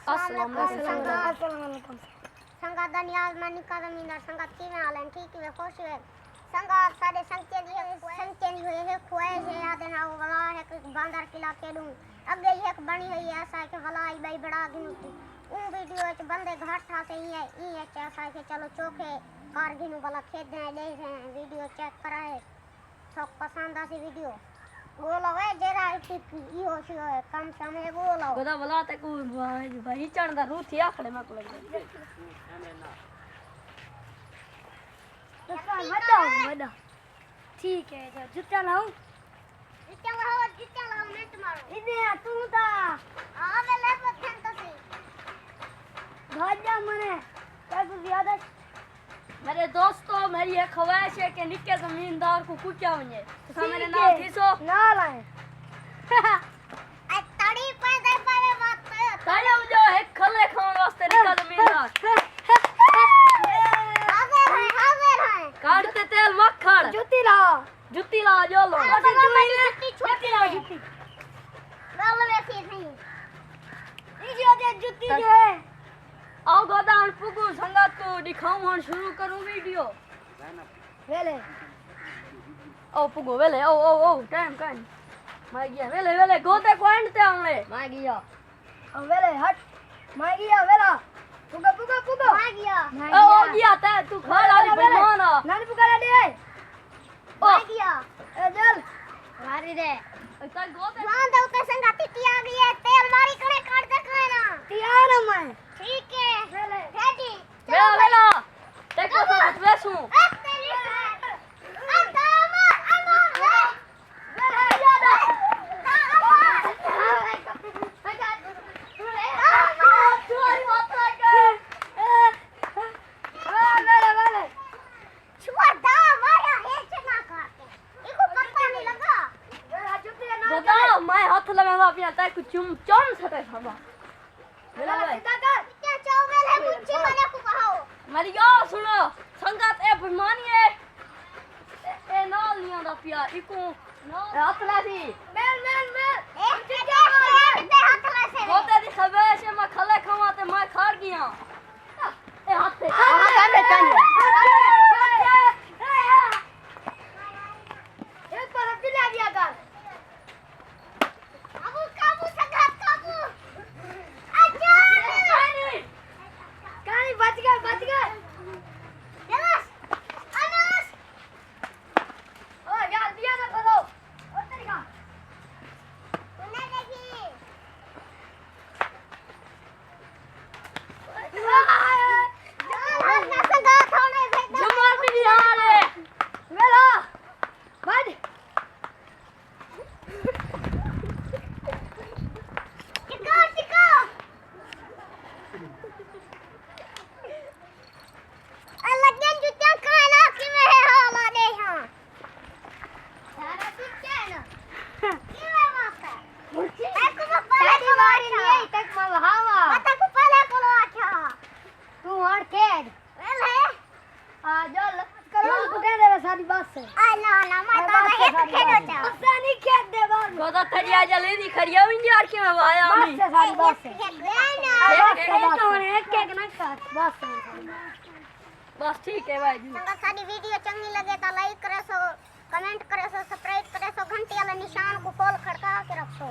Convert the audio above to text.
अस्सलाम वालेकुम संगा दनियाल मनिका जमींदार संगा की में हालन ठीक है खुश है संगा सारे संचेनी हुए है खोए है याद ना वो वाला है कि बांदर किला के दूं अब गई है बनी हुई है ऐसा कि वाला आई भाई बड़ा गिनती उन वीडियो च बंदे घाट था से ही है ऐसा कि चलो चोखे कार गिनु वाला खेत दे ले रहे हैं वीडियो चेक करा है सब पसंद आसी वीडियो बोलो है जेरा यो शियो है कम समय बोलो गदा वाला ते को भाई चढ़दा रूथी आखड़े में को लग तो वड़ा ठीक है तो जूता लाऊं मैं तुम्हारा इधर तू ता आवे ले पथन तो सी भाजा मने क्या कुछ याद है मेरे दोस्तों मेरी एक ख्वाहिश है कि निक्के जमींदार को कुछ क्या होइए तो मेरे नाम थीसो ना लाए तड़ी पे दे पावे बात पे ताया मुझे एक खले खाने वास्ते निक्का जमींदार हाजिर है काटते तेल मक्खन जूती ला जो लो जुत्ती छोटी है जुत्ती गल वैसी नहीं ये जो जूती जो है आओ गोदान पुगु संगत को दिखाऊं हन शुरू करूं वीडियो वेले ओ पुगु वेले ओ टाइम कान मैं गया वेले गोते पॉइंट ते हमले मैं गया अब वेले हट मैं गया वेला पुगा आ गया ओ गया ते तू खड़ा वाली बेईमान नानी पुकारा दे आ गया ए चल मारी दे ऐसा गोते जान दे उते संगाती की आ गई है तेल मारी कड़े काट दे कहना तैयार है मैं ठीक है रेडी वेला देखो तो बचवेसू बता मैं हाथ लगाऊंगा अपने ताई को चुम चोन सटे खावा वेला भाई क्या चावल है मुझे मैंने को कहो मेरी यो सुनो संगत ए बेईमानी है ए नाल नहीं आंदा पिया इको हाथ लासी मेल एक दे हाथ ला से गोते दी खबर से मैं खले खावा ते मैं खाड़ गया ए हाथ पे एक पर पिला दिया कर काबू संगत काबू अच्छा कहानी बच गए यस अनस ओ यार दिया ना खोलो और तरीका तूने देखी ना संगत होने से जमार भी यार है वेला बच चिको अलगन जुत्ता खाना कि में है हाला दे हां सारा ठीक है ना की है माता को पहले को मारी नहीं तक मलहावा माता को पहले को अच्छा तू हट खेद वेल है आ जल करो तू दे दे सारी बात से आ ना माता का एक खेलो चा उससे नहीं खेद दे बात गोदा थरिया जले दी खड़िया हुई यार के मैं आया बात मैं से सारी बात से लेना तो एक एक ना कर बात से बस ठीक है भाई जी अगर साडी वीडियो चंगी लगे तो लाइक करे सो कमेंट करे सो सब्सक्राइब करे सो घंटी वाला निशान को कॉल खड़का के रखो